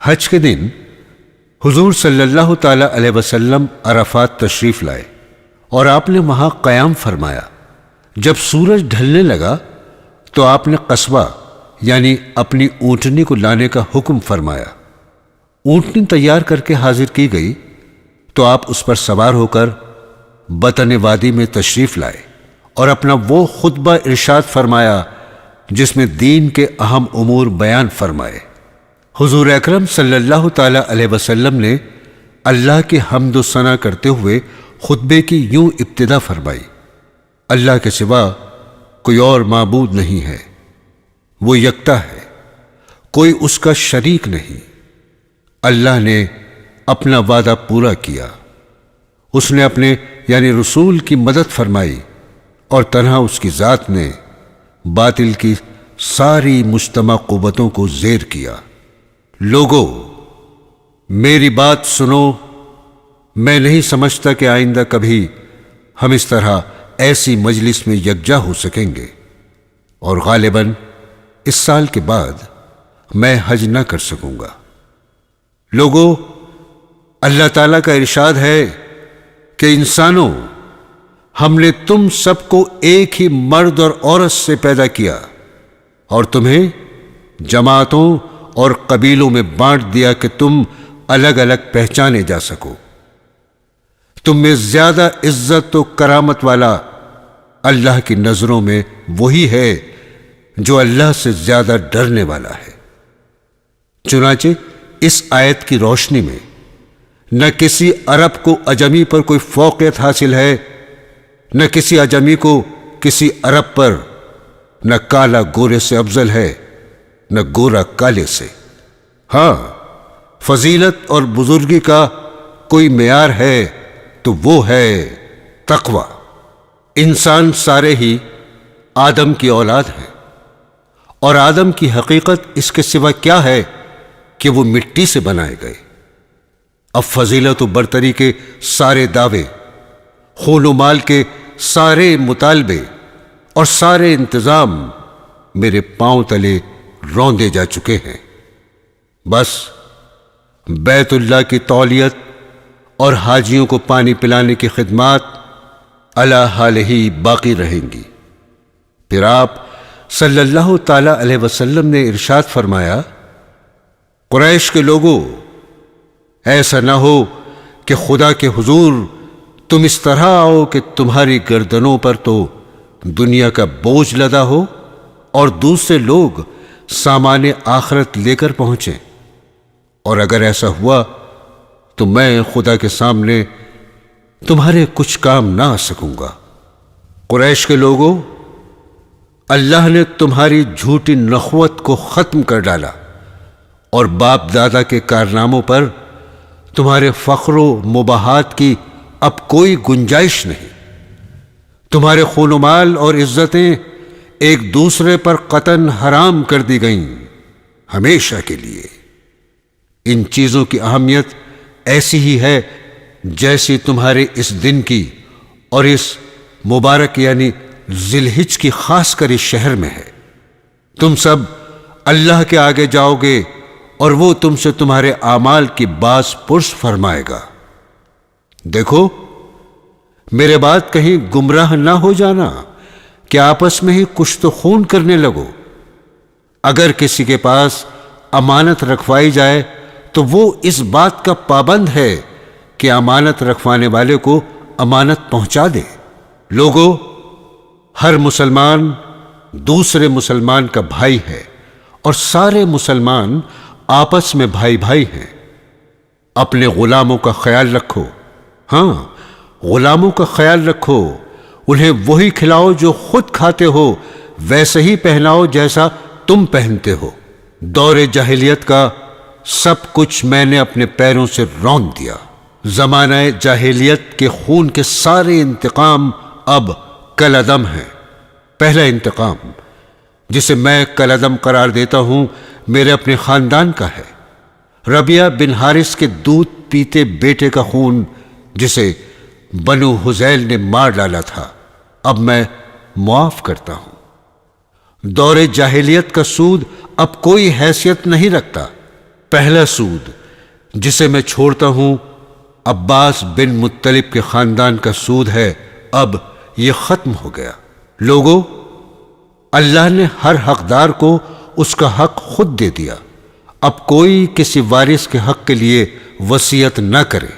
حج کے دن حضور صلی اللہ تعالی علیہ وسلم عرفات تشریف لائے اور آپ نے وہاں قیام فرمایا۔ جب سورج ڈھلنے لگا تو آپ نے قصبہ یعنی اپنی اونٹنی کو لانے کا حکم فرمایا۔ اونٹنی تیار کر کے حاضر کی گئی تو آپ اس پر سوار ہو کر بطن وادی میں تشریف لائے اور اپنا وہ خطبہ ارشاد فرمایا جس میں دین کے اہم امور بیان فرمائے۔ حضور اکرم صلی اللہ تعالی علیہ وسلم نے اللہ کی حمد و ثنا کرتے ہوئے خطبے کی یوں ابتدا فرمائی: اللہ کے سوا کوئی اور معبود نہیں ہے، وہ یکتا ہے، کوئی اس کا شریک نہیں۔ اللہ نے اپنا وعدہ پورا کیا، اس نے اپنے یعنی رسول کی مدد فرمائی اور تنہا اس کی ذات نے باطل کی ساری مجتمع قوتوں کو زیر کیا۔ لوگو میری بات سنو، میں نہیں سمجھتا کہ آئندہ کبھی ہم اس طرح ایسی مجلس میں یکجا ہو سکیں گے، اور غالباً اس سال کے بعد میں حج نہ کر سکوں گا۔ لوگو اللہ تعالیٰ کا ارشاد ہے کہ انسانوں، ہم نے تم سب کو ایک ہی مرد اور عورت سے پیدا کیا اور تمہیں جماعتوں اور قبیلوں میں بانٹ دیا کہ تم الگ الگ پہچانے جا سکو۔ تم میں زیادہ عزت و کرامت والا اللہ کی نظروں میں وہی ہے جو اللہ سے زیادہ ڈرنے والا ہے۔ چنانچہ اس آیت کی روشنی میں نہ کسی عرب کو عجمی پر کوئی فوقیت حاصل ہے، نہ کسی عجمی کو کسی عرب پر، نہ کالا گورے سے افضل ہے، نہ گورا کالے سے۔ ہاں، فضیلت اور بزرگی کا کوئی معیار ہے تو وہ ہے تقوی۔ انسان سارے ہی آدم کی اولاد ہیں، اور آدم کی حقیقت اس کے سوا کیا ہے کہ وہ مٹی سے بنائے گئے۔ اب فضیلت و برتری کے سارے دعوے، خون و مال کے سارے مطالبے اور سارے انتظام میرے پاؤں تلے روندے جا چکے ہیں۔ بس بیت اللہ کی تولیت اور حاجیوں کو پانی پلانے کی خدمات علی حال ہی باقی رہیں گی۔ پھر آپ صلی اللہ تعالی علیہ وسلم نے ارشاد فرمایا: قریش کے لوگوں، ایسا نہ ہو کہ خدا کے حضور تم اس طرح آؤ کہ تمہاری گردنوں پر تو دنیا کا بوجھ لدا ہو اور دوسرے لوگ سامان آخرت لے کر پہنچیں، اور اگر ایسا ہوا تو میں خدا کے سامنے تمہارے کچھ کام نہ آ سکوں گا۔ قریش کے لوگوں، اللہ نے تمہاری جھوٹی نخوت کو ختم کر ڈالا اور باپ دادا کے کارناموں پر تمہارے فخر و مباحات کی اب کوئی گنجائش نہیں۔ تمہارے خون و مال اور عزتیں ایک دوسرے پر قطعاً حرام کر دی گئیں ہمیشہ کے لیے۔ ان چیزوں کی اہمیت ایسی ہی ہے جیسی تمہارے اس دن کی اور اس مبارک یعنی ذی الحجہ کی خاص کر اس شہر میں ہے۔ تم سب اللہ کے آگے جاؤ گے اور وہ تم سے تمہارے اعمال کی باز پرس فرمائے گا۔ دیکھو میرے بات کہیں گمراہ نہ ہو جانا کہ آپس میں ہی کچھ تو خون کرنے لگو۔ اگر کسی کے پاس امانت رکھوائی جائے تو وہ اس بات کا پابند ہے کہ امانت رکھوانے والے کو امانت پہنچا دے۔ لوگو، ہر مسلمان دوسرے مسلمان کا بھائی ہے اور سارے مسلمان آپس میں بھائی بھائی ہیں۔ اپنے غلاموں کا خیال رکھو، ہاں غلاموں کا خیال رکھو، انہیں وہی کھلاؤ جو خود کھاتے ہو، ویسے ہی پہناؤ جیسا تم پہنتے ہو۔ دور جاہلیت کا سب کچھ میں نے اپنے پیروں سے روند دیا۔ زمانہ جاہلیت کے خون کے سارے انتقام اب کالعدم ہیں۔ پہلا انتقام جسے میں کالعدم قرار دیتا ہوں میرے اپنے خاندان کا ہے، ربیعہ بن حارث کے دودھ پیتے بیٹے کا خون جسے بنو حذیل نے مار ڈالا تھا، اب میں معاف کرتا ہوں۔ دور جاہلیت کا سود اب کوئی حیثیت نہیں رکھتا۔ پہلا سود جسے میں چھوڑتا ہوں عباس بن مطلب کے خاندان کا سود ہے، اب یہ ختم ہو گیا۔ لوگوں، اللہ نے ہر حقدار کو اس کا حق خود دے دیا، اب کوئی کسی وارث کے حق کے لیے وصیت نہ کرے۔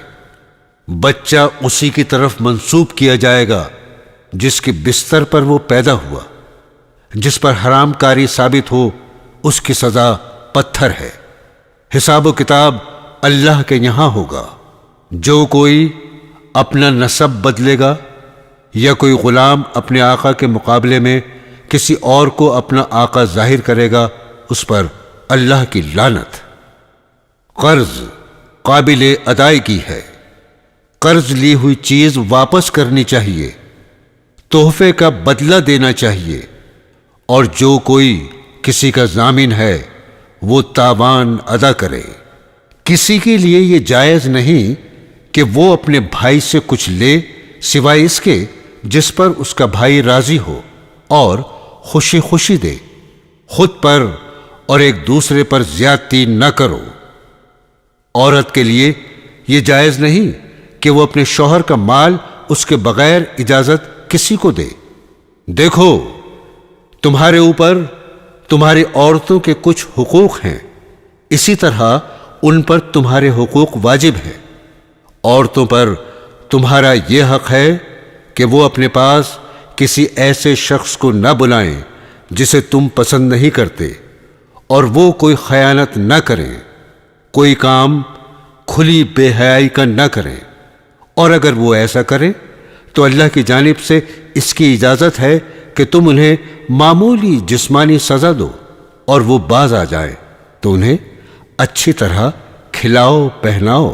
بچہ اسی کی طرف منسوب کیا جائے گا جس کے بستر پر وہ پیدا ہوا۔ جس پر حرام کاری ثابت ہو اس کی سزا پتھر ہے۔ حساب و کتاب اللہ کے یہاں ہوگا۔ جو کوئی اپنا نسب بدلے گا یا کوئی غلام اپنے آقا کے مقابلے میں کسی اور کو اپنا آقا ظاہر کرے گا، اس پر اللہ کی لعنت۔ قرض قابل ادائیگی ہے۔ قرض لی ہوئی چیز واپس کرنی چاہیے، تحفے کا بدلہ دینا چاہیے، اور جو کوئی کسی کا ضامن ہے وہ تاوان ادا کرے۔ کسی کے لیے یہ جائز نہیں کہ وہ اپنے بھائی سے کچھ لے سوائے اس کے جس پر اس کا بھائی راضی ہو، اور خوشی خوشی دے۔ خود پر اور ایک دوسرے پر زیادتی نہ کرو۔ عورت کے لیے یہ جائز نہیں کہ وہ اپنے شوہر کا مال اس کے بغیر اجازت کسی کو دے۔ دیکھو، تمہارے اوپر تمہاری عورتوں کے کچھ حقوق ہیں، اسی طرح ان پر تمہارے حقوق واجب ہیں۔ عورتوں پر تمہارا یہ حق ہے کہ وہ اپنے پاس کسی ایسے شخص کو نہ بلائیں جسے تم پسند نہیں کرتے، اور وہ کوئی خیانت نہ کریں، کوئی کام کھلی بے حیائی کا نہ کریں، اور اگر وہ ایسا کریں تو اللہ کی جانب سے اس کی اجازت ہے کہ تم انہیں معمولی جسمانی سزا دو، اور وہ باز آ جائیں تو انہیں اچھی طرح کھلاؤ پہناؤ۔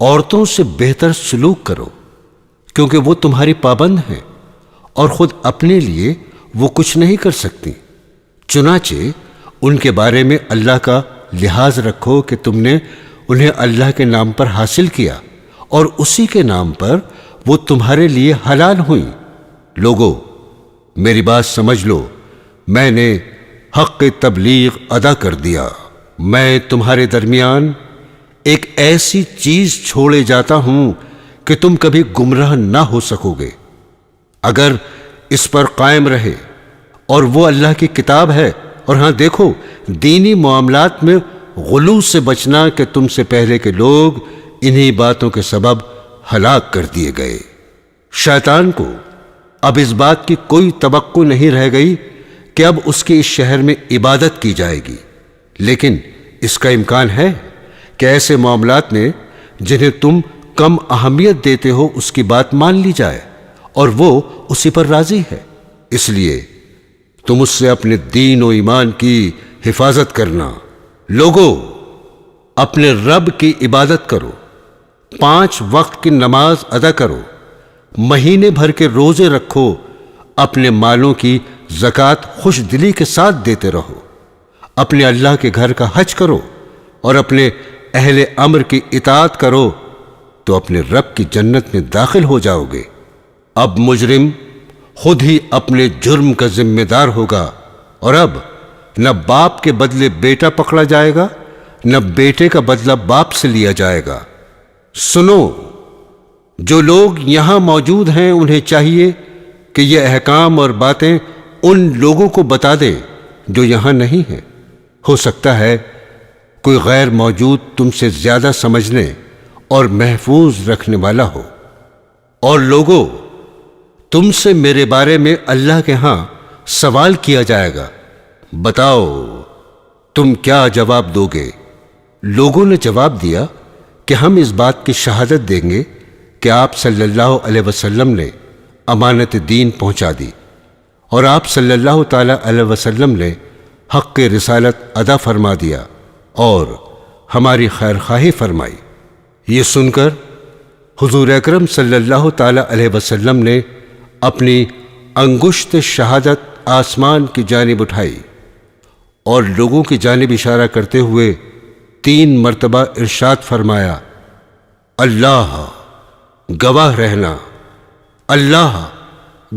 عورتوں سے بہتر سلوک کرو، کیونکہ وہ تمہاری پابند ہیں اور خود اپنے لیے وہ کچھ نہیں کر سکتی۔ چنانچہ ان کے بارے میں اللہ کا لحاظ رکھو کہ تم نے انہیں اللہ کے نام پر حاصل کیا، اور اسی کے نام پر وہ تمہارے لیے حلال ہوئیں۔ لوگو، میری بات سمجھ لو، میں نے حق تبلیغ ادا کر دیا۔ میں تمہارے درمیان ایک ایسی چیز چھوڑے جاتا ہوں کہ تم کبھی گمراہ نہ ہو سکو گے۔ اگر اس پر قائم رہے، اور وہ اللہ کی کتاب ہے، اور ہاں دیکھو، دینی معاملات میں غلو سے بچنا کہ تم سے پہلے کے لوگ انہی باتوں کے سبب ہلاک کر دیے گئے۔ شیطان کو اب اس بات کی کوئی توقع نہیں رہ گئی کہ اب اس کی اس شہر میں عبادت کی جائے گی، لیکن اس کا امکان ہے کہ ایسے معاملات میں جنہیں تم کم اہمیت دیتے ہو اس کی بات مان لی جائے، اور وہ اسی پر راضی ہے۔ اس لیے تم اس سے اپنے دین و ایمان کی حفاظت کرنا۔ لوگو، اپنے رب کی عبادت کرو، 5 وقت کی نماز ادا کرو، مہینے بھر کے روزے رکھو، اپنے مالوں کی زکوٰۃ خوش دلی کے ساتھ دیتے رہو، اپنے اللہ کے گھر کا حج کرو، اور اپنے اہل امر کی اطاعت کرو، تو اپنے رب کی جنت میں داخل ہو جاؤ گے۔ اب مجرم خود ہی اپنے جرم کا ذمہ دار ہوگا، اور اب نہ باپ کے بدلے بیٹا پکڑا جائے گا، نہ بیٹے کا بدلہ باپ سے لیا جائے گا۔ سنو، جو لوگ یہاں موجود ہیں انہیں چاہیے کہ یہ احکام اور باتیں ان لوگوں کو بتا دیں جو یہاں نہیں ہیں۔ ہو سکتا ہے کوئی غیر موجود تم سے زیادہ سمجھنے اور محفوظ رکھنے والا ہو۔ اور لوگوں، تم سے میرے بارے میں اللہ کے ہاں سوال کیا جائے گا، بتاؤ تم کیا جواب دو گے؟ لوگوں نے جواب دیا کہ ہم اس بات کی شہادت دیں گے کہ آپ صلی اللہ علیہ وسلم نے امانت دین پہنچا دی، اور آپ صلی اللہ تعالی علیہ وسلم نے حق رسالت ادا فرما دیا اور ہماری خیر خواہی فرمائی۔ یہ سن کر حضور اکرم صلی اللہ تعالی علیہ وسلم نے اپنی انگشت شہادت آسمان کی جانب اٹھائی اور لوگوں کی جانب اشارہ کرتے ہوئے 3 مرتبہ ارشاد فرمایا، اللہ گواہ رہنا، اللہ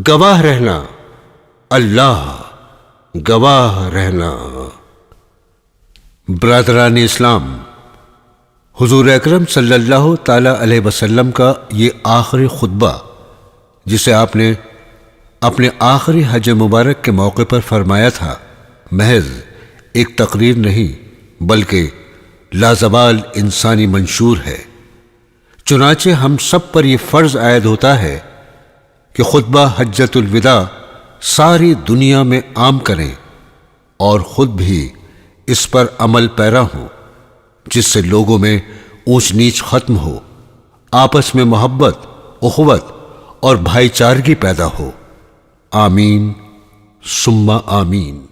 گواہ رہنا، اللہ گواہ رہنا۔ برادران اسلام، حضور اکرم صلی اللہ تعالی علیہ وسلم کا یہ آخری خطبہ، جسے آپ نے اپنے آخری حج مبارک کے موقع پر فرمایا تھا، محض ایک تقریر نہیں بلکہ لازوال انسانی منشور ہے۔ چنانچہ ہم سب پر یہ فرض عائد ہوتا ہے کہ خطبہ حجۃ الوداع ساری دنیا میں عام کریں اور خود بھی اس پر عمل پیرا ہوں، جس سے لوگوں میں اونچ نیچ ختم ہو، آپس میں محبت، اخوت اور بھائی چارگی پیدا ہو۔ آمین ثم آمین۔